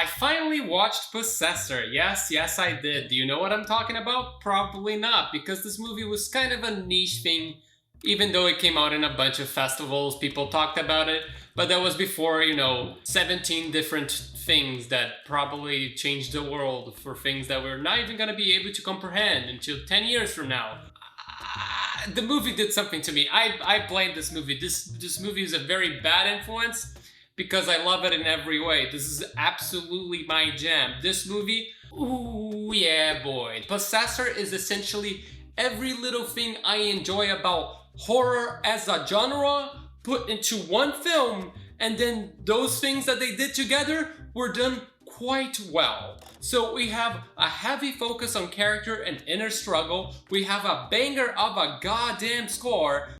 I finally watched Possessor. Yes, I did. Do you know what I'm talking about? Probably not, because this movie was kind of a niche thing. Even though it came out in a bunch of festivals, people talked about it. But that was before, 17 different things that probably changed the world for things that we're not even going to be able to comprehend until 10 years from now. The movie did something to me. I blame this movie. This movie is a very bad influence because I love it in every way. This is absolutely my jam. This movie, ooh yeah boy. Possessor is essentially every little thing I enjoy about horror as a genre put into one film, and then those things that they did together were done quite well. So we have a heavy focus on character and inner struggle. We have a banger of a goddamn score.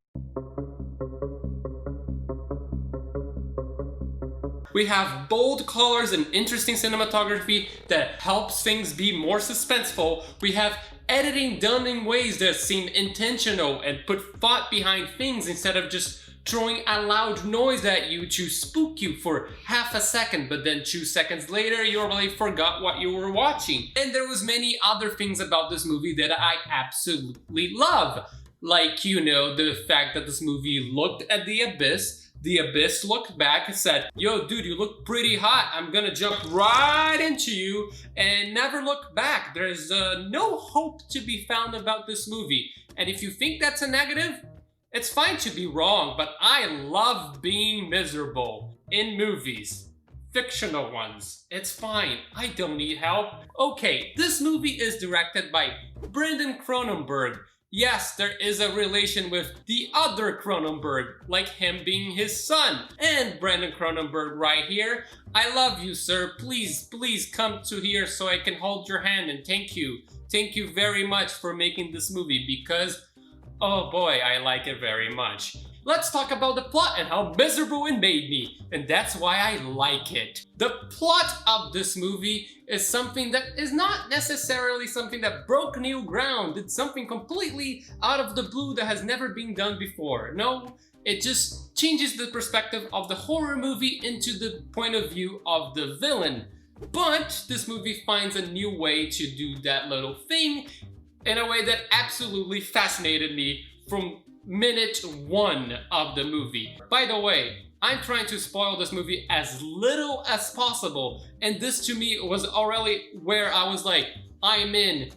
We have bold colors and interesting cinematography that helps things be more suspenseful. We have editing done in ways that seem intentional and put thought behind things instead of just throwing a loud noise at you to spook you for half a second, but then 2 seconds later you already forgot what you were watching. And there was many other things about this movie that I absolutely love. Like, the fact that this movie looked at the abyss. The abyss looked back and said, yo dude, you look pretty hot. I'm gonna jump right into you, and never look back. There's no hope to be found about this movie. And if you think that's a negative, it's fine to be wrong, but I love being miserable in movies. Fictional ones. It's fine. I don't need help. Okay, this movie is directed by Brandon Cronenberg. Yes, there is a relation with the other Cronenberg, like him being his son. And Brandon Cronenberg right here. I love you, sir. Please come to here so I can hold your hand and thank you. Thank you very much for making this movie because, oh boy, I like it very much. Let's talk about the plot and how miserable it made me, and that's why I like it. The plot of this movie is something that is not necessarily something that broke new ground. It's something completely out of the blue that has never been done before. No, it just changes the perspective of the horror movie into the point of view of the villain. But this movie finds a new way to do that little thing in a way that absolutely fascinated me from minute 1 of the movie. By the way, I'm trying to spoil this movie as little as possible, and this to me was already where I was like, I'm in.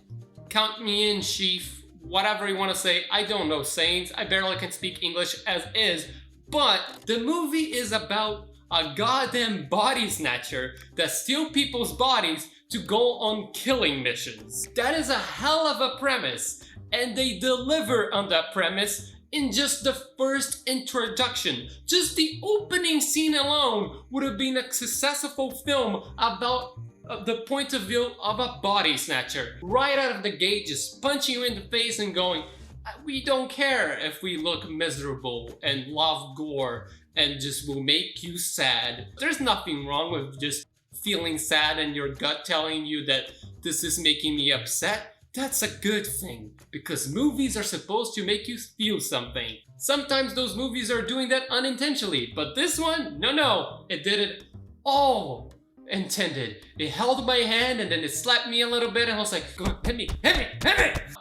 Count me in, chief. Whatever you want to say. I don't know sayings. I barely can speak English as is, but the movie is about a goddamn body snatcher that steals people's bodies to go on killing missions. That is a hell of a premise, and they deliver on that premise in just the first introduction. Just the opening scene alone would have been a successful film about the point of view of a body snatcher. Right out of the gate, just punching you in the face and going, we don't care if we look miserable and love gore and just will make you sad. There's nothing wrong with just feeling sad and your gut telling you that this is making me upset. That's a good thing, because movies are supposed to make you feel something. Sometimes those movies are doing that unintentionally, but this one, no, it did it all intended. It held my hand and then it slapped me a little bit and I was like, go on, hit me.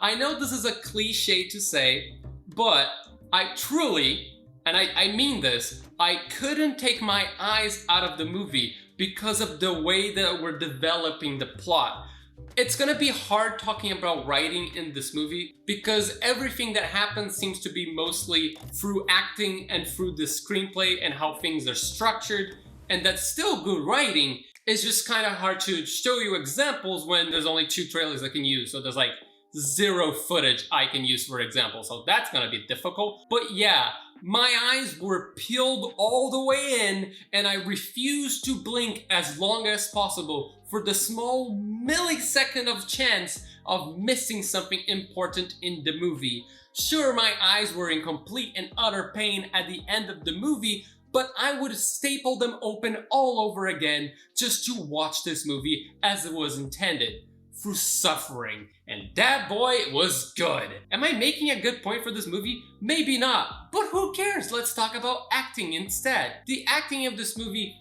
I know this is a cliche to say, but I truly, and I mean this, I couldn't take my eyes out of the movie because of the way that we're developing the plot. It's gonna be hard talking about writing in this movie because everything that happens seems to be mostly through acting and through the screenplay and how things are structured, and that's still good writing. It's just kind of hard to show you examples when there's only 2 trailers I can use, so there's like 0 footage I can use for example, so that's gonna be difficult. But yeah, my eyes were peeled all the way in and I refused to blink as long as possible for the small millisecond of chance of missing something important in the movie. Sure, my eyes were in complete and utter pain at the end of the movie, but I would staple them open all over again just to watch this movie as it was intended. Through suffering, and that boy was good. Am I making a good point for this movie? Maybe not, but who cares? Let's talk about acting instead. The acting of this movie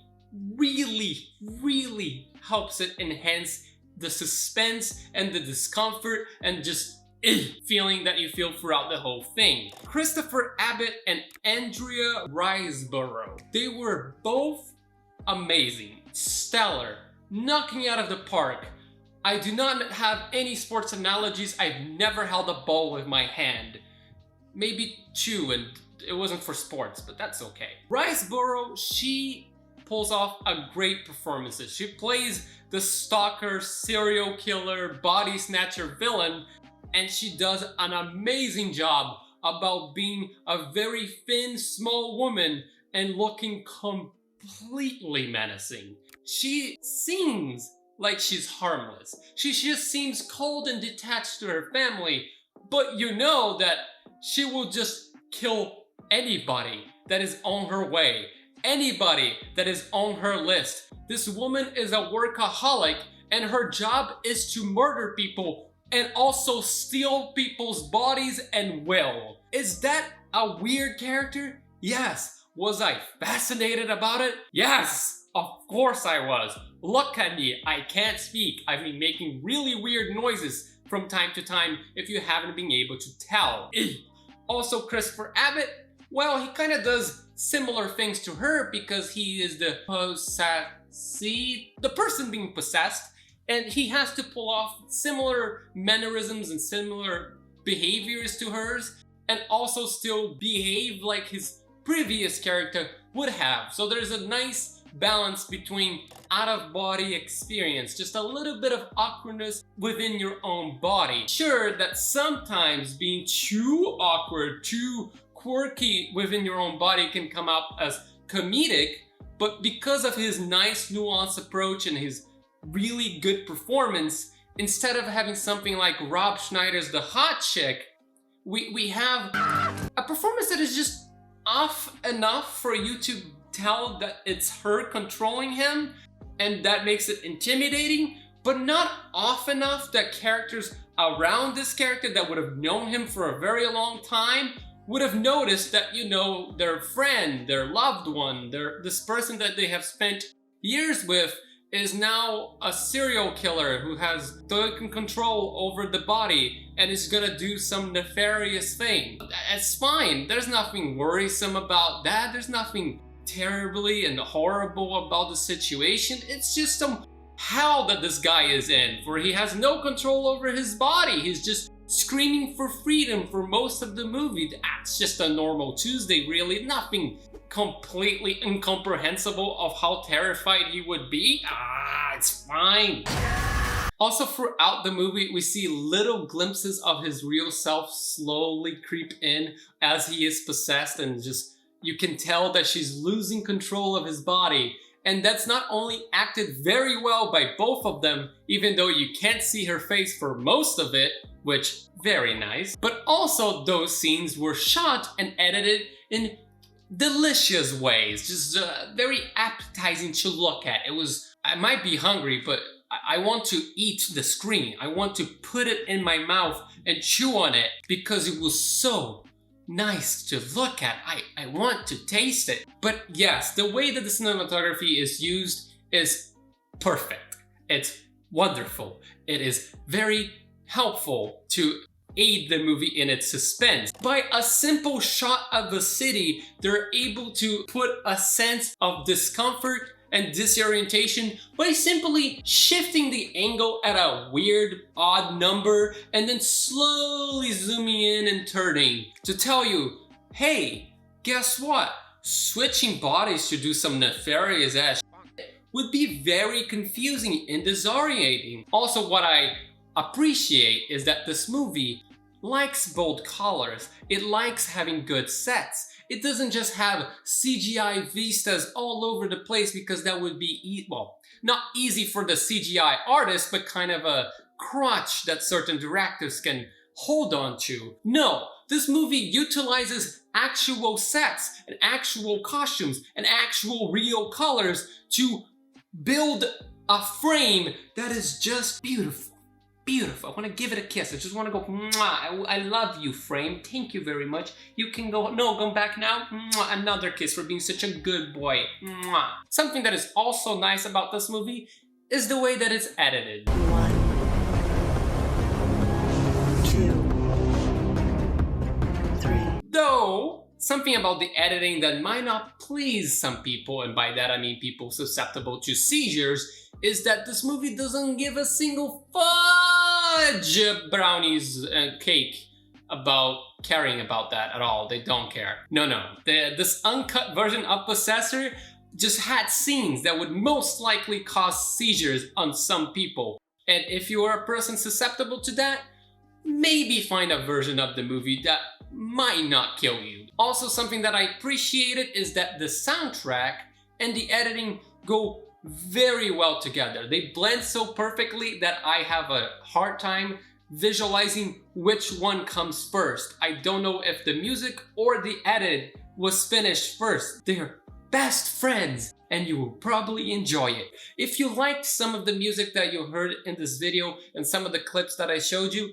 really helps it enhance the suspense and the discomfort and just feeling that you feel throughout the whole thing. Christopher Abbott and Andrea Riseborough. They were both amazing, stellar, knocking out of the park. I do not have any sports analogies. I've never held a ball with my hand. Maybe two, and it wasn't for sports, but that's okay. Riseborough, she pulls off a great performance. She plays the stalker, serial killer, body snatcher villain, and she does an amazing job about being a very thin, small woman and looking completely menacing. She seems like she's harmless. She just seems cold and detached to her family, but you know that she will just kill anybody that is on her way, anybody that is on her list. This woman is a workaholic, and her job is to murder people and also steal people's bodies and will. Is that a weird character? Yes. Was I fascinated about it? Yes, of course I was. Look at me, I can't speak. I've been making really weird noises from time to time if you haven't been able to tell. Also, Christopher Abbott, well, he kind of does similar things to her because he is the possessee, the person being possessed, and he has to pull off similar mannerisms and similar behaviors to hers, and also still behave like his previous character would have. So there's a nice balance between out-of-body experience, just a little bit of awkwardness within your own body. Sure that sometimes being too awkward, too quirky within your own body can come out as comedic, but because of his nice nuanced approach and his really good performance, instead of having something like Rob Schneider's The Hot Chick, we have a performance that is just off enough for you to tell that it's her controlling him, and that makes it intimidating, but not off enough that characters around this character that would have known him for a very long time would have noticed that, you know, their friend, their loved one, this person that they have spent years with is now a serial killer who has total control over the body and is gonna do some nefarious thing. It's fine. There's nothing worrisome about that. There's nothing terribly and horrible about the situation. It's just some hell that this guy is in, where he has no control over his body. He's just screaming for freedom for most of the movie. That's just a normal Tuesday, really. Nothing completely incomprehensible of how terrified he would be. It's fine. Also, throughout the movie, we see little glimpses of his real self slowly creep in as he is possessed, and just you can tell that she's losing control of his body. And that's not only acted very well by both of them, even though you can't see her face for most of it, which very nice, but also those scenes were shot and edited in delicious ways, just very appetizing to look at. I might be hungry, but I want to eat the screen. I want to put it in my mouth and chew on it because it was so nice to look at. I want to taste it. But yes, the way that the cinematography is used is perfect. It's wonderful. It is very helpful to aid the movie in its suspense. By a simple shot of the city, they're able to put a sense of discomfort and disorientation by simply shifting the angle at a weird, odd number and then slowly zooming in and turning to tell you, hey, guess what? Switching bodies to do some nefarious ass would be very confusing and disorientating. Also, what I appreciate is that this movie likes bold colors. It likes having good sets. It doesn't just have CGI vistas all over the place because that would be, well, not easy for the CGI artist, but kind of a crutch that certain directors can hold on to. No, this movie utilizes actual sets and actual costumes and actual real colors to build a frame that is just beautiful. Beautiful. I want to give it a kiss. I just want to go, mwah. I love you, frame. Thank you very much. You can go, no, go back now. Mwah. Another kiss for being such a good boy. Mwah. Something that is also nice about this movie is the way that it's edited. 1, 2, 3. Though, something about the editing that might not please some people, and by that I mean people susceptible to seizures, is that this movie doesn't give a single fudge brownies cake about caring about that at all. They don't care. No. This uncut version of Possessor just had scenes that would most likely cause seizures on some people. And if you are a person susceptible to that, maybe find a version of the movie that might not kill you. Also, something that I appreciated is that the soundtrack and the editing go very well together. They blend so perfectly that I have a hard time visualizing which one comes first. I don't know if the music or the edit was finished first. They're best friends, and you will probably enjoy it. If you liked some of the music that you heard in this video and some of the clips that I showed you,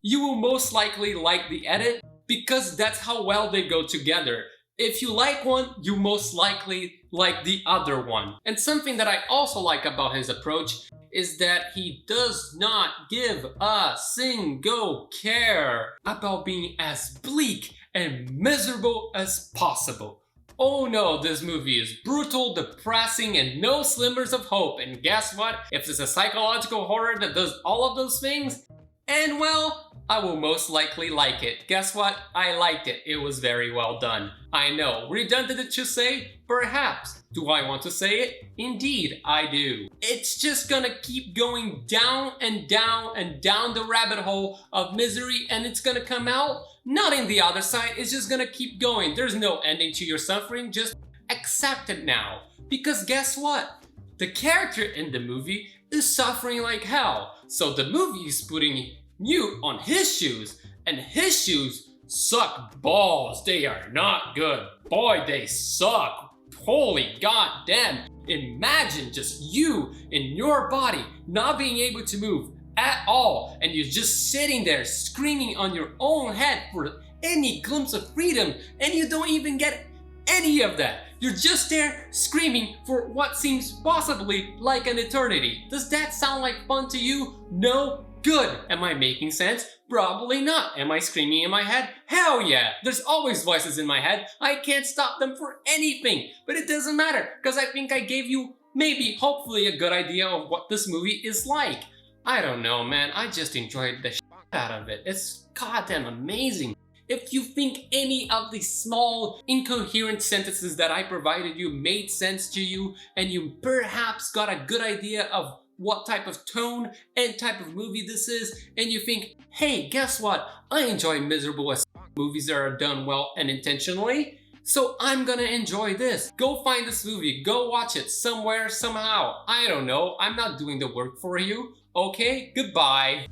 you will most likely like the edit because that's how well they go together. If you like one, you most likely like the other one. And something that I also like about his approach is that he does not give a single care about being as bleak and miserable as possible. Oh no, this movie is brutal, depressing, and no slimmers of hope. And guess what? If it's a psychological horror that does all of those things, and well, I will most likely like it. Guess what? I liked it. It was very well done. I know, redundant to say? Perhaps. Do I want to say it? Indeed, I do. It's just gonna keep going down and down and down the rabbit hole of misery, and it's gonna come out not in the other side. It's just gonna keep going. There's no ending to your suffering. Just accept it now. Because guess what? The character in the movie is suffering like hell. So the movie is putting you on his shoes, and his shoes suck balls. They are not good. Boy, they suck. Holy goddamn. Imagine just you in your body not being able to move at all, and you're just sitting there screaming on your own head for any glimpse of freedom, and you don't even get any of that. You're just there screaming for what seems possibly like an eternity. Does that sound like fun to you? No? Good. Am I making sense? Probably not. Am I screaming in my head? Hell yeah. There's always voices in my head. I can't stop them for anything. But it doesn't matter, because I think I gave you maybe, hopefully, a good idea of what this movie is like. I don't know, man. I just enjoyed the shit out of it. It's goddamn amazing. If you think any of these small, incoherent sentences that I provided you made sense to you, and you perhaps got a good idea of what type of tone and type of movie this is, and you think, hey, guess what? I enjoy miserable as movies that are done well and intentionally, so I'm gonna enjoy this. Go find this movie, go watch it somewhere, somehow. I don't know, I'm not doing the work for you. Okay, goodbye.